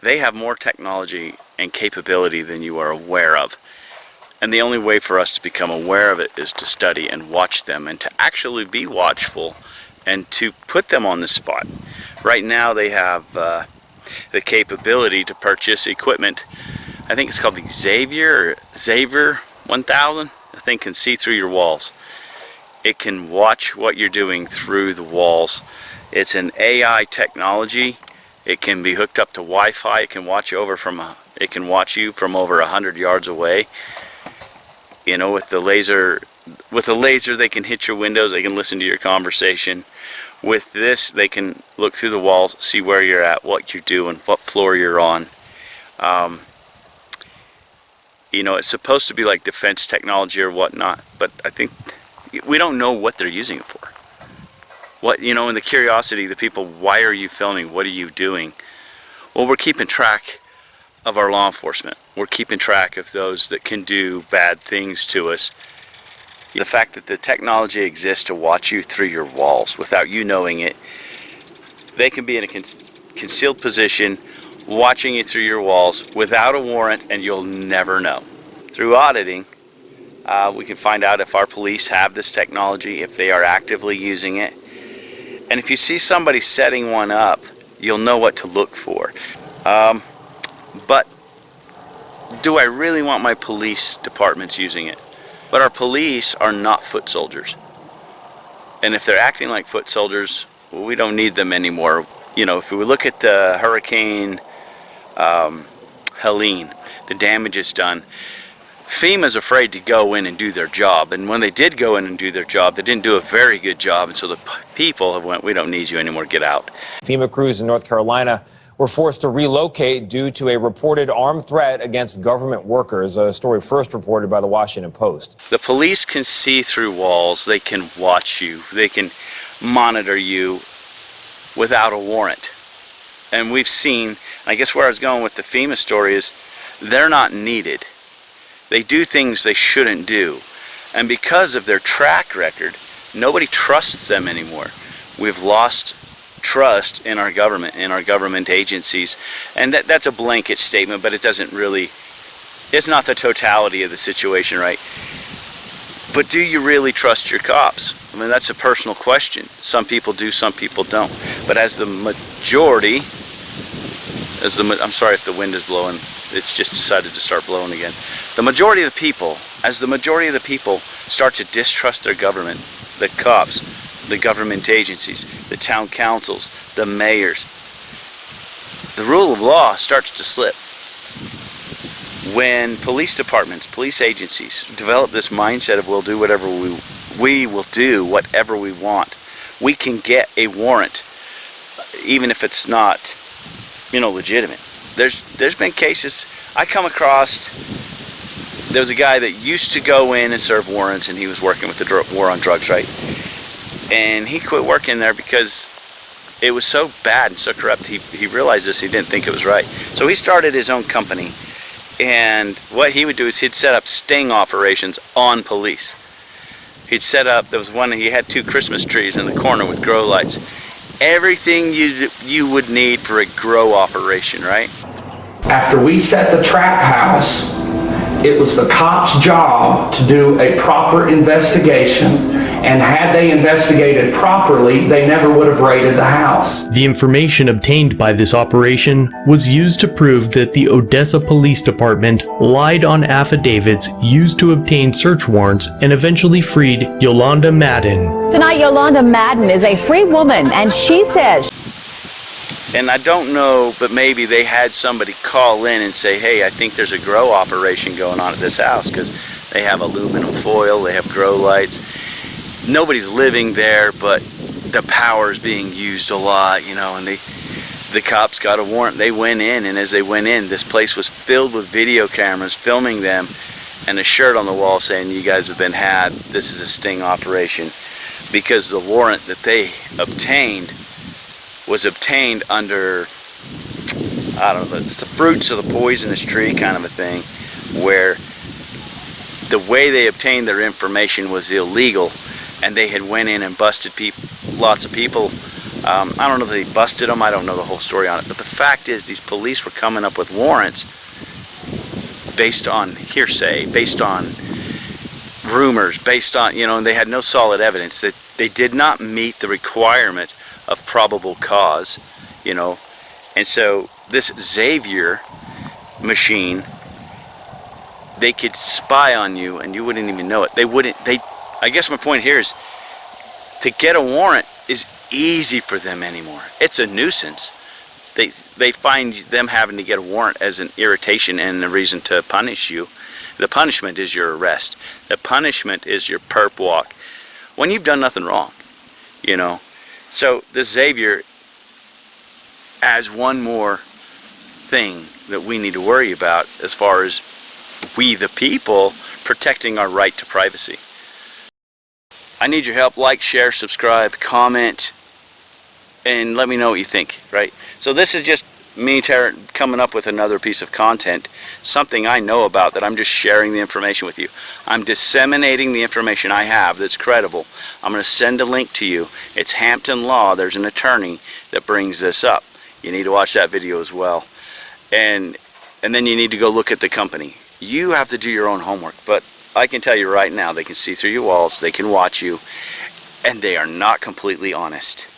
they have more technology and capability than you are aware of. And the only way for us to become aware of it is to study and watch them, and to actually be watchful and to put them on the spot. Right now they have the capability to purchase equipment. I think it's called the Xavier 1000. The thing can see through your walls. It can watch what you're doing through the walls. It's an AI technology. It can be hooked up to Wi-Fi. It can watch you from over 100 yards away. You know, with the laser they can hit your windows. They can listen to your conversation. With this, they can look through the walls, see where you're at, what you're doing, what floor you're on. You know, it's supposed to be like defense technology or whatnot, but I think we don't know what they're using it for. What, you know, and the curiosity, the people, why are you filming? What are you doing? Well, we're keeping track of our law enforcement. We're keeping track of those that can do bad things to us. The fact that the technology exists to watch you through your walls without you knowing it, they can be in a concealed position watching you through your walls without a warrant, and you'll never know. Through auditing, we can find out if our police have this technology, if they are actively using it. And if you see somebody setting one up, you'll know what to look for. But do I really want my police departments using it? But our police are not foot soldiers. And if they're acting like foot soldiers, well, we don't need them anymore. You know, if we look at the Hurricane Helene, the damage it's done, FEMA's afraid to go in and do their job. And when they did go in and do their job, they didn't do a very good job. And so the people have went, we don't need you anymore, get out. FEMA crews in North Carolina were forced to relocate due to a reported armed threat against government workers, a story first reported by the Washington Post. The police can see through walls, they can watch you, they can monitor you without a warrant. And we've seen, I guess where I was going with the FEMA story is, they're not needed. They do things they shouldn't do. And because of their track record, nobody trusts them anymore. We've lost trust in our government agencies, and that's a blanket statement, but it doesn't really, it's not the totality of the situation, right? But do you really trust your cops? I mean, that's a personal question. Some people do, some people don't. But as the majority, I'm sorry if the wind is blowing, it's just decided to start blowing again. The majority of the people, as the majority of the people start to distrust their government, the cops, the government agencies, the town councils, the mayors, the rule of law starts to slip. When police departments, police agencies develop this mindset of we'll do whatever we will do whatever we want, we can get a warrant even if it's not, you know, legitimate. There's been cases I come across. There was a guy that used to go in and serve warrants, and he was working with the war on drugs, right? And he quit working there because it was so bad and so corrupt. He realized this, he didn't think it was right. So he started his own company, and what he would do is he'd set up sting operations on police. He'd set up, there was one, he had 2 Christmas trees in the corner with grow lights. Everything you would need for a grow operation, right? After we set the trap house, it was the cops' job to do a proper investigation, and had they investigated properly, they never would have raided the house. The information obtained by this operation was used to prove that the Odessa Police Department lied on affidavits used to obtain search warrants and eventually freed Yolanda Madden. Tonight, Yolanda Madden is a free woman, and she says... And I don't know, but maybe they had somebody call in and say, hey, I think there's a grow operation going on at this house, because they have aluminum foil, they have grow lights. Nobody's living there, but the power is being used a lot, you know, and the cops got a warrant. They went in, and as they went in, this place was filled with video cameras filming them, and a shirt on the wall saying, you guys have been had, this is a sting operation, because the warrant that they obtained was obtained under, I don't know, it's the fruits of the poisonous tree kind of a thing, where the way they obtained their information was illegal, and they had went in and busted lots of people I don't know if they busted them. I don't know the whole story on it. But the fact is, these police were coming up with warrants based on hearsay, based on rumors, based on, you know, and they had no solid evidence. That they did not meet the requirement of probable cause, you know. And so this Xavier machine, they could spy on you and you wouldn't even know it. I guess my point here is, to get a warrant is easy for them anymore. It's a nuisance. They find them having to get a warrant as an irritation and a reason to punish you. The punishment is your arrest. The punishment is your perp walk when you've done nothing wrong, you know. So this Xavier adds one more thing that we need to worry about as far as we the people protecting our right to privacy. I need your help. Like, share, subscribe, comment, and let me know what you think, right? So this is just me coming up with another piece of content, something I know about that I'm just sharing the information with you. I'm disseminating the information I have that's credible. I'm going to send a link to you. It's Hampton Law. There's an attorney that brings this up. You need to watch that video as well. And then you need to go look at the company. You have to do your own homework, but I can tell you right now, they can see through your walls, they can watch you, and they are not completely honest.